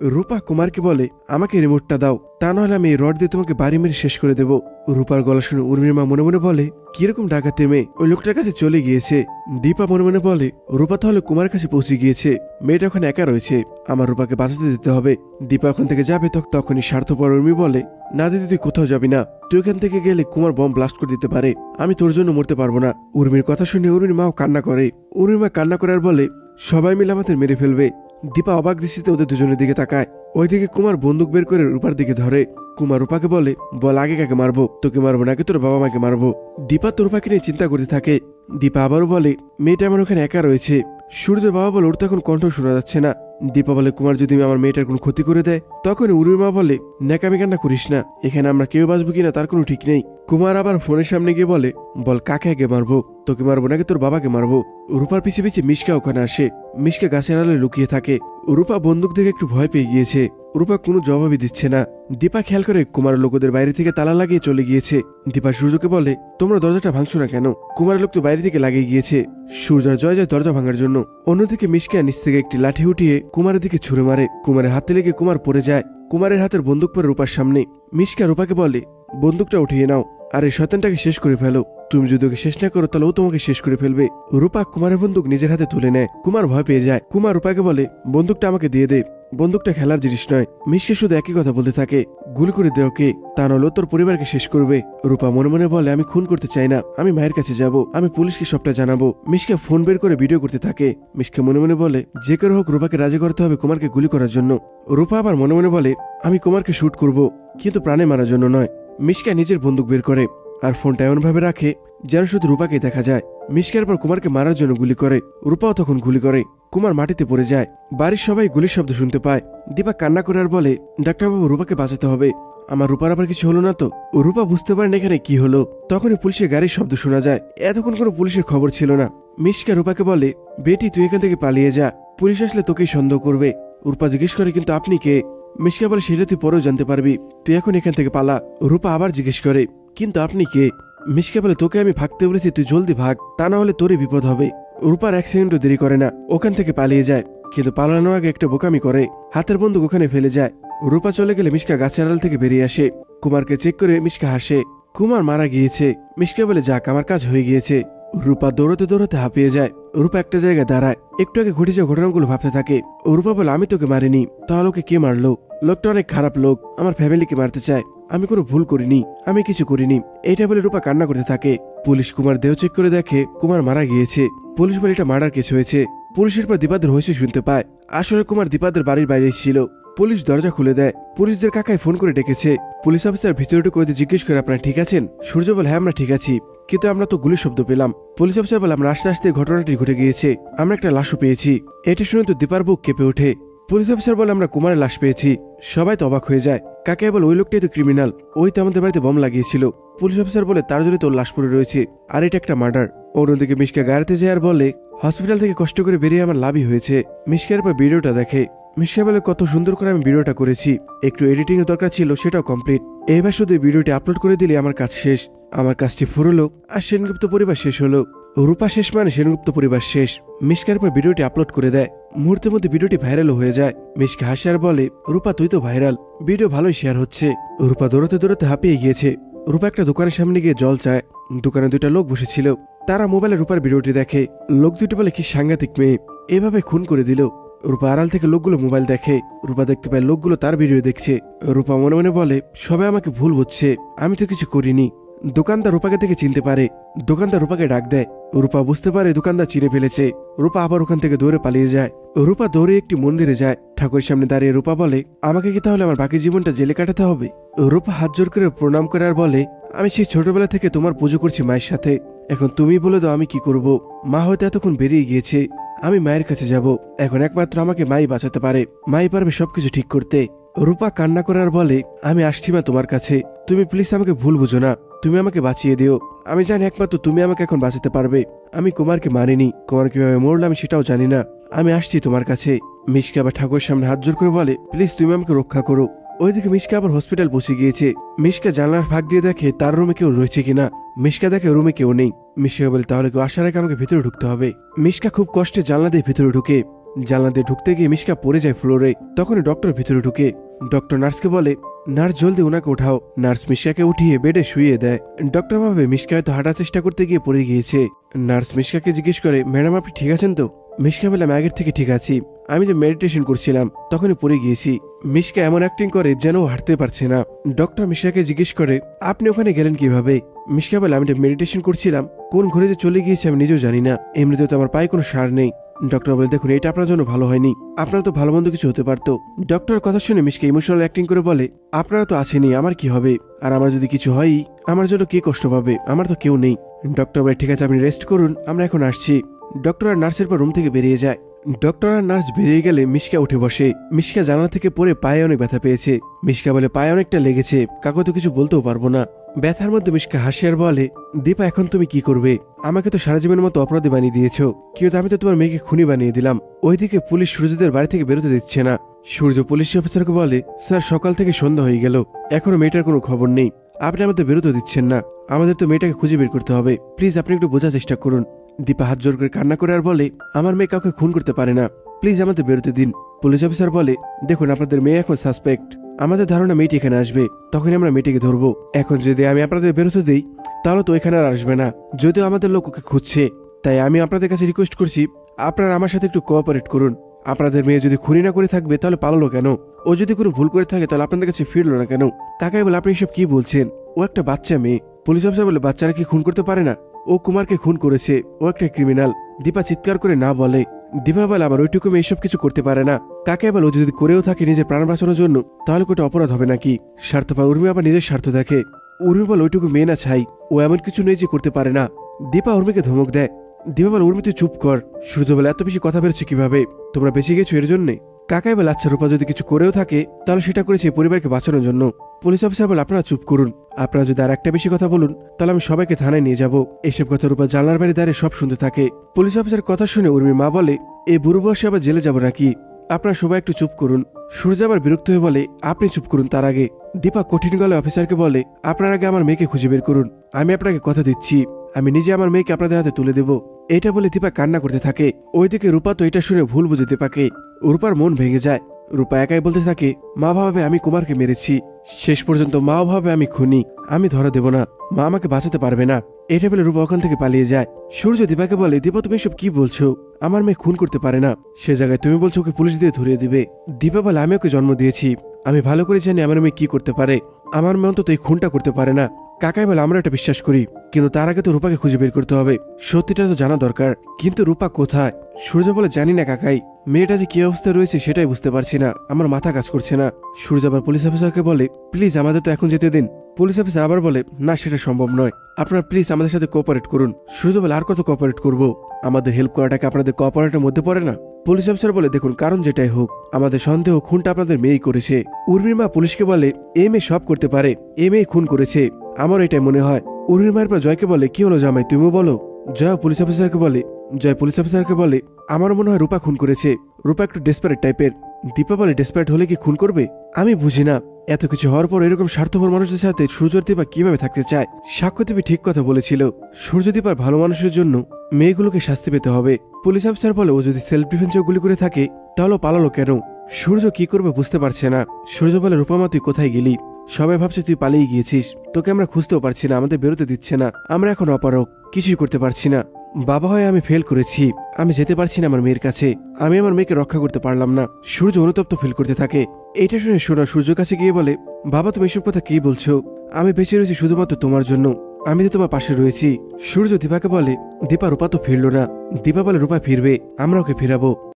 রূপা কুমারকে বলে, আমাকে রিমোটটা দাও, তা নাহলে আমি এই রড দিয়ে তোমাকে বাড়ি মেরে শেষ করে দেব। রূপার গলা শুনে উর্মির মা মনে মনে বলে, কিরকম ডাকাতে মেয়ে, ওই লোকটার কাছে চলে গিয়েছে। দীপা মনে মনে বলে, রূপা তাহলে কুমারের কাছে পৌঁছে গিয়েছে, মেয়েটা ওখানে একা রয়েছে, আমার রূপাকে বাঁচাতে দিতে হবে। দীপা ওখান থেকে যাবে তখনই স্বার্থপর উর্মি বলে, না দিদি তুই কোথাও যাবি না, তুই ওখান থেকে গেলে কুমার বম ব্লাস্ট করে দিতে পারে, আমি তোর জন্য মরতে পারবো না। উর্মির কথা শুনে উর্মির মাও কান্না করে। উর্মির মা কান্না করার বলে, সবাই মিলে আমাদের মেরে ফেলবে। দীপা অবাক দৃষ্টিতে ওদের দুজনের দিকে তাকায়। ওইদিকে কুমার বন্দুক বের করে রূপার দিকে ধরে। কুমার রূপাকে বলে, বল আগে কাকে মারবো, তোকে মারবো নাকি তোর বাবা মাকে মারবো। দীপা তো রূপাকে নিয়ে চিন্তা করতে থাকে। দীপা আবারও বলে, মেয়েটা আমার ওখানে একা রয়েছে। সূর্যের বাবা বলে, ওর তো এখন কণ্ঠ শোনা যাচ্ছে না। দীপা বলে, কুমার যদি আমার মেয়েটার কোনো ক্ষতি করে দেয়? তখন উর্মির মা বলে, ন্যাকামি কান্না করিস না, এখানে আমরা কেউ বাঁচবো কিনা তার কোনো ঠিক নেই। কুমার আবার ফোনের সামনে গিয়ে বলে, বল কাকে আগে মারবো, তোকে মারবো নাকি তোর বাবাকে মারবো। রূপার পিছে পিছে মিশকা ওখানে আসে। মিশকা গাছের আড়ালে লুকিয়ে থাকে। রূপা বন্দুক দেখে একটু ভয় পেয়ে গিয়েছে। রূপা কোনো জবাবই দিচ্ছে না। দীপা খেয়াল করে কুমার লোকদের বাইরে থেকে তালা লাগিয়ে চলে গিয়েছে। দীপা সূর্যকে বলে, তোমরা দরজাটা ভাঙছো না কেন? কুমারের লোক তো বাইরে থেকে লাগিয়ে গিয়েছে। সূর্যর জয় জয় দরজা ভাঙার জন্য। অন্যদিকে মিশকা নিচ থেকে একটি লাঠি উঠিয়ে কুমারের দিকে ছুড়ে মারে। কুমারের হাতে লেগে কুমার পড়ে যায়। কুমারের হাতের বন্দুক পরে রূপার সামনে। মিশকা রূপাকে বলে, বন্দুকটা উঠিয়ে নাও, আর এই শয়তানটাকে শেষ করে ফেলো। তুমি যদি ওকে শেষ না করো তাহলে ও তোমাকে শেষ করে ফেলবে। রূপা কুমারের বন্দুক নিজের হাতে তুলে নেয়। কুমার ভয় পেয়ে যায়। কুমার রূপাকে বলে, বন্দুকটা আমাকে দিয়ে দে, বন্দুকটা খেলার জিনিস নয়। মিশকে শুধু একই কথা বলতে থাকে, গুলি করে দে ওকে, তা নাহলে তোর পরিবারকে শেষ করবে। রূপা মনে মনে বলে, আমি খুন করতে চাই না, আমি মায়ের কাছে যাব, আমি পুলিশকে সবটা জানাবো। মিশকে ফোন বের করে ভিডিও করতে থাকে। মিশকে মনে মনে বলে, যে করে হোক রূপাকে রাজি করতে হবে কুমারকে গুলি করার জন্য। রূপা আবার মনে মনে বলে, আমি কুমারকে শুট করব, কিন্তু প্রাণে মারার জন্য নয়। মিশকা নিজের বন্দুক বের করে আর ফোনটা এমনভাবে রাখে যেন শুধু রূপাকে দেখা যায়। মিশকার পর কুমারকে মারার জন্য গুলি করে। রূপাও তখন গুলি করে। কুমার মাটিতে পড়ে যায়। বাড়ির সবাই গুলির শব্দ শুনতে পায়। দীপা কান্না করে আর বলে, ডাক্তারবাবু রূপাকে বাঁচাতে হবে, আমার রূপার আবার কিছু হলো না তো? রূপা বুঝতে পারেন এখানে কি হলো। তখনই পুলিশের গাড়ির শব্দ শোনা যায়। এতক্ষণ কোনো পুলিশের খবর ছিল না। মিশকা রূপাকে বলে, বেটি তুই এখান থেকে পালিয়ে যা, পুলিশ আসলে তোকেই সন্দেহ করবে। রূপা জিজ্ঞেস করে, কিন্তু আপনি কে? মিশকা বলে, সেটা তুই পরেও জানতে পারবি, তুই এখন এখান থেকে পালা। রূপা আবার জিজ্ঞেস করে, কিন্তু আপনি কে? মিশকা বলে, তোকে আমি ভাগতে বলেছি, তুই জলদি ভাগ, তা না হলে তোরই বিপদ হবে। রূপার এক সেকেন্ডও দেরি করে না, ওখান থেকে পালিয়ে যায়। কিন্তু পালানোর আগে একটা বোকামি করে, হাতের বন্দুক ওখানে ফেলে যায়। রূপা চলে গেলে মিশকা গাছের আড়াল থেকে বেরিয়ে আসে। কুমারকে চেক করে মিশকা হাসে। কুমার মারা গিয়েছে। মিশকা বলে, যাক আমার কাজ হয়ে গিয়েছে। রূপা দৌড়াতে দৌড়াতে হাঁপিয়ে যায়। রূপা একটা জায়গায় দাঁড়ায়, একটু আগে ঘটে যাওয়া ঘটনাগুলো ভাবতে থাকে। রূপা বলে, আমি তোকে মারিনি, তাহলে ওকে কে মারলো? লোকটা অনেক খারাপ লোক, আমার ফ্যামিলিকে মারতে চায়, আমি কোনো ভুল করিনি, আমি কিছু করিনি। এটা বলে রূপা কান্না করতে থাকে। পুলিশ কুমার দেহ চেক করে দেখে কুমার মারা গিয়েছে। পুলিশ বলে, এটা মার্ডার কেস হয়েছে। পুলিশের পর দীপাদের হয়েছে শুনতে পায়। আসলে কুমার দীপাদের বাড়ির বাইরে ছিল। পুলিশ দরজা খুলে দেয়। পুলিশদের কাকায় ফোন করে ডেকেছে। পুলিশ অফিসার ভিতরে করে জিজ্ঞেস করে, আপনারা ঠিক আছেন? সূর্য বলে, হ্যাঁ আমরা ঠিক আছি, কিন্তু আমরা তো গুলির শব্দ পেলাম। পুলিশ অফিসার বলে, আমরা আস্তে আস্তে ঘটনাটি ঘটে গিয়েছে, আমরা একটা লাশও পেয়েছি। এটা শুনে তো দীপার বুক কেঁপে ওঠে। পুলিশ অফিসার বলে, আমরা কুমারের লাশ পেয়েছি। সবাই তো অবাক হয়ে যায়। কাকাই বলে, ওই লোকটাই তো ক্রিমিনাল, ওই তো আমাদের বাড়িতে বম লাগিয়েছিল। পুলিশ অফিসার বলে, তার জন্য তোর লাশ পড়ে রয়েছে, আর এটা একটা মার্ডার। অন্যদিকে মিশকা গাড়িতে যায় আর বলে, হসপিটাল থেকে কষ্ট করে বেরিয়ে আমার লাভই হয়েছে। মিশকার পর ভিডিওটা দেখে। মিশকা বলে, কত সুন্দর করে আমি ভিডিওটা করেছি, একটু এডিটিং এর দরকার ছিল, সেটাও কমপ্লিট। এবার শুধু ভিডিওটি আপলোড করে দিলে আমার কাজ শেষ। আমার কাজটি ফুরলো আর সেনগুপ্ত পরিবার শেষ হলো। রূপা শেষ মানে সেনগুপ্ত পরিবার শেষ। মিশকার পর ভিডিওটি আপলোড করে দেয়। মুহূর্তের মধ্যে ভিডিওটি ভাইরালও হয়ে যায়। মিশকা হাসে আর বলে, রূপা তুই তো ভাইরাল, ভিডিও ভালোই শেয়ার হচ্ছে। রূপা দৌড়াতে দৌড়াতে হাঁপিয়ে গিয়েছে। রূপা একটা দোকানের সামনে গিয়ে জল চায়। দোকানে দুইটা লোক বসেছিল। তারা মোবাইলে রূপার ভিডিওটি দেখে। লোক দুটো বলে, কি সাংঘাতিক মেয়ে, এভাবে খুন করে দিল। রূপা আড়াল থেকে লোকগুলো মোবাইল দেখে। রূপা দেখতে পায় লোকগুলো তার ভিডিও দেখছে। রূপা মনে মনে বলে, সবাই আমাকে ভুল বুঝছে, আমি তো কিছু করিনি। দোকানদার রূপাকে দেখে চিনতে পারে। দোকানদার রূপাকে ডাক দেয়। রূপা বুঝতে পারে দোকানদার চিনে ফেলেছে। রূপা আবার ওখান থেকে দৌড়ে পালিয়ে যায়। রূপা দৌড়ে একটি মন্দিরে যায়। ঠাকুরের সামনে দাঁড়িয়ে রূপা বলে, আমাকে কি তাহলে আমার বাকি জীবনটা জেলে কাটাতে হবে? রূপা হাত জোর করে প্রণাম করে আর বলে, আমি সেই ছোটবেলা থেকে তোমার পুজো করছি মায়ের সাথে, এখন তুমি বলে দাও আমি কি করব। মা হয়তো এতক্ষণ বেরিয়ে গিয়েছে, আমি মায়ের কাছে যাব। এখন একমাত্র আমাকে মাই বাঁচাতে পারে, মাই পারবে সবকিছু ঠিক করতে। রূপা কান্না করার বলে, আমি আসছি মা তোমার কাছে, তুমি প্লিজ আমাকে ভুল বুঝো না, তুমি আমাকে বাঁচিয়ে দিও। আমি জানি একমাত্র তুমি আমাকে এখন বাঁচাতে পারবে। আমি কুমারকে মারিনি, কুমার কিভাবে মরল আমি সেটাও জানি না, আমি আসছি তোমার কাছে। মিশকা আবার ঠাকুরের সামনে হাত জোর করে বলে, প্লিজ তুমি আমাকে রক্ষা করো। ওইদিকে মিশকা আবার হসপিটাল পৌঁছে গিয়েছে। মিশকা জানলার ফাঁক দিয়ে দেখে তার রুমে কেউ রয়েছে কিনা। মিশকা দেখে রুমে কেউ নেই। মিশকা বলে, তাহলে কেউ আসার আগে আমাকে ভিতরে ঢুকতে হবে। মিশকা খুব কষ্টে জানলা দিয়ে ভিতরে ঢুকে। জানলা দিয়ে ঢুকতে গিয়ে মিশকা পড়ে যায় ফ্লোরে। তখনই ডক্টর ভিতরে ঢুকে। ডক্টর নার্সকে বলে, নার্স জলদি ওনাকে উঠাও। নার্স মিশকাকে উঠিয়ে বেডে শুইয়ে দেয়। ডক্টর ভাবে মিশকা হয়তো হাঁটার চেষ্টা করতে গিয়ে পড়ে গিয়েছে। নার্স মিশকাকে জিজ্ঞেস করে, ম্যাডাম আপনি ঠিক আছেন তো? মিশকা বলে, আমি আগের থেকে ঠিক আছি, আমি যে মেডিটেশন করছিলাম তখনই পড়ে গিয়েছি। মিশকা এমন অ্যাক্টিং করে যেন ও হাঁটতে পারছে না। ডক্টর মিশকাকে জিজ্ঞেস করে, আপনি ওখানে গেলেন কিভাবে? মিশকা বলে, আমি মেডিটেশন করছিলাম, কোন ঘরে যে চলে গিয়েছে আমি নিজেও জানি না, এমনিতেও তো আমার পায়ে কোনো সার নেই। ডক্টর বলে, দেখুন এটা আপনার জন্য ভালো হয়নি, আপনার তো ভালো মন্দ কিছু হতে পারতো। ডক্টরের কথা শুনে মিশকা ইমোশনাল অ্যাক্টিং করে বলে, আপনারা তো আছেনই, আমার কি হবে? আর আমার যদি কিছু হয়ই আমার জন্য কে কষ্ট পাবে? আমার তো কেউ নেই। ডক্টর বলে, ঠিক আছে আপনি রেস্ট করুন, আমরা এখন আসছি। ডক্টর আর নার্সের পর রুম থেকে বেরিয়ে যায়। ডক্টর আর নার্স বেরিয়ে গেলে মিশকা উঠে বসে। মিশকা জানালা থেকে পড়ে পায়ে অনেক ব্যথা পেয়েছে। মিশকা বলে, পায়ে অনেকটা লেগেছে, কাকু তো কিছু বলতেও পারবো না। ব্যথার মধ্যে মিশকা হাসি আর বলে, দীপা এখন তুমি কি করবে? আমাকে তো সারা জীবনের মতো অপরাধী বানিয়ে দিয়েছো, কিন্তু আমি তো তোমার মেয়েকে খুনি বানিয়ে দিলাম। ওইদিকে পুলিশ সূর্যদের বাড়ি থেকে বেরোতে দিচ্ছে না। সূর্য পুলিশ অফিসারকে বলে, স্যার সকাল থেকে সন্ধ্যা হয়ে গেল, এখনো মেয়েটার কোনো খবর নেই, আপনি আমাদের বেরোতে দিচ্ছেন না, আমাদের তো মেয়েটাকে খুঁজে বের করতে হবে, প্লিজ আপনি একটু বোঝার চেষ্টা করুন। দীপা হাত জোর করে কান্না করে আর বলে, আমার মেয়ে কাউকে খুন করতে পারে না, প্লিজ আমাদের বেরোতে দিন। পুলিশ অফিসার বলে, দেখুন আপনাদের মেয়ে এখন সাসপেক্ট, আমাদের ধারণা মেয়েটি এখানে আসবে, তখনই আমরা মেয়েটিকে ধরবো। এখন যদি আমি আপনাদের বেরোতে দিই তাহলে তো এখানে আর আসবে না, যদিও আমাদের লোক ওকে খুঁজছে। তাই আমি আপনাদের কাছে রিকোয়েস্ট করছি, আপনারা আমার সাথে একটু কোঅপারেট করুন। আপনাদের মেয়ে যদি খুনি না করে থাকবে তাহলে পালালো কেন? ও যদি কোনো ভুল করে থাকে তাহলে আপনাদের কাছে ফিরলো না কেন? কাকাই বলে, আপনি এসব কি বলছেন? ও একটা বাচ্চা মেয়ে। পুলিশ অফিসার বলে, বাচ্চারা কি খুন করতে পারে না? ও কুমারকে খুন করেছে, ও একটা ক্রিমিনাল। দীপা চিৎকার করে না বলে। দীপা বলে, আমার ওইটুকু মেয়ে এসব কিছু করতে পারে না। কাকাই বলে, ও যদি করেও থাকে নিজের প্রাণ বাঁচানোর জন্য তাহলে কোটা অপরাধ হবে নাকি? স্বার্থপর উর্মি আবার নিজের স্বার্থ দেখে। উর্মি বলে, ওইটুকু মেয়ে না ছাই, ও এমন কিছু নেই যে করতে পারে না। দীপা উর্মিকে ধমক দেয়। দীপা বলে, উর্মি তুই চুপ কর। সূর্য বলে, এত বেশি কথা বেরোচ্ছে কিভাবে? তোমরা বেঁচে গেছো এর জন্যে? কাকাই বলে, আচ্ছা রূপা যদি কিছু করেও থাকে তাহলে সেটা করেছে পরিবারকে বাঁচানোর জন্য। পুলিশ অফিসার বলে, আপনারা চুপ করুন, আপনারা যদি আর একটা বেশি কথা বলুন তাহলে আমি সবাইকে থানায় নিয়ে যাব। এসব কথা রূপা জানলার বাইরে দাঁড়িয়ে সব শুনতে থাকে। পুলিশ অফিসার কথা শুনে উর্মির মা বলে, এই বুড়ো বয়সে আবার জেলে যাব নাকি? আপনারা সবাই একটু চুপ করুন। সূর্য আবার বিরক্ত হয়ে বলে, আপনি চুপ করুন। তার আগে দীপা কঠিন গলায় অফিসারকে বলে, আপনার আগে আমার মেয়েকে খুঁজে বের করুন, আমি আপনাকে কথা দিচ্ছি আমি নিজে আমার মেয়েকে আপনাদের হাতে তুলে দেব। এটা বলে দীপা কান্না করতে থাকে। ওইদিকে রূপা তো এটা শুনে ভুল বুঝে দীপাকে। রূপার মন ভেঙে যায়। রূপা একাই বলতে থাকে, মা ভাবে আমি কুমারকে মেরেছি, শেষ পর্যন্ত মাও ভাবে আমি খুনি, আমি ধরা দেব না, মা আমাকে বাঁচাতে পারবে না। এটা বলে রূপা ওখান থেকে পালিয়ে যায়। সূর্য দীপাকে বলে, দীপা তুমি সব কি বলছো? আমার মেয়ে খুন করতে পারে না, সে জায়গায় তুমি বলছো ওকে পুলিশ দিয়ে ধরিয়ে দিবে। দীপা বলে, আমি ওকে জন্ম দিয়েছি, আমি ভালো করে জানি আমার মেয়ে কি করতে পারে, আমার মেয়ে অন্তত এই খুনটা করতে পারে না। কাকাই বলে, আমরা এটা বিশ্বাস করি, কিন্তু তার আগে তো রূপাকে খুঁজে বের করতে হবে, সত্যিটা তো জানা দরকার। কিন্তু রূপা কোথায়? সূর্য বলে, জানি না কাকাই, মেয়েটা যে কি অবস্থায় রয়েছে সেটাই বুঝতে পারছি না, আমার মাথা কাজ করছে না। সূর্য আবার পুলিশ অফিসারকে বলে, প্লিজ আমাদের তো এখন যেতে দিন। পুলিশ অফিসার আবার বলে, না সেটা সম্ভব নয়, আপনারা প্লিজ আমাদের সাথে কোঅপারেট করুন। সূর্য বলে, আর কত কোঅপারেট করব? আমাদের হেল্প করাটাকে আপনাদের কোঅপারেটের মধ্যে পড়ে না? পুলিশ অফিসার বলে, দেখুন কারণ যেটাই হোক আমাদের সন্দেহ খুনটা আপনাদের মেয়েই করেছে। উর্মির মা পুলিশকে বলে, এ মেয়ে সব করতে পারে, এ মেয়ে খুন করেছে, আমার এটাই মনে হয়। উর্মির মায়ের পর জয়কে বলে, কি হলো জামাই তুমিও বলো। জয় পুলিশ অফিসারকে বলে, আমার মনে হয় রূপা খুন করেছে, রূপা একটু ডেসপারেট টাইপের। দীপা বলে, ডেসপারেট হলে কি খুন করবে? আমি বুঝি না, এত কিছু হওয়ার পর এরকম স্বার্থপর মানুষদের সাথে সূর্য দীপা কিভাবে থাকতে চায়। সাক্ষ্যদীপী ঠিক কথা বলেছিল, সূর্য দীপার ভালো মানুষের জন্য মেয়েগুলোকে শাস্তি পেতে হবে। পুলিশ অফিসার বলে, ও যদি সেলফ ডিফেন্সে গুলি করে থাকে তাহলে পালালো কেন? সূর্য কি করবে বুঝতে পারছে না। সূর্য বলে, রূপামা তুই কোথায় গেলি? সবাই ভাবছে তুই পালিয়ে গিয়েছিস, তোকে আমরা খুঁজতেও পারছি না, আমাদের বেরোতে দিচ্ছে না, আমরা এখন অপারক, কিছুই করতে পারছি না। বাবা হয়ে আমি ফেল করেছি, আমি যেতে পারছি না আমার মেয়ের কাছে, আমি আমার মেয়েকে রক্ষা করতে পারলাম না। সূর্য অনুতপ্ত ফিল করতে থাকে। এটা শুনে সোনা সূর্যর কাছে গিয়ে বলে, বাবা তুমি এসব কথা কি বলছো? আমি বেঁচে রয়েছি শুধুমাত্র তোমার জন্য, আমি তো তোমার পাশে রয়েছি। সূর্য দীপাকে বলে, দীপা রূপা তো ফিরল না। দীপা বলে, রূপা ফিরবে, আমরা ওকে ফিরাবো।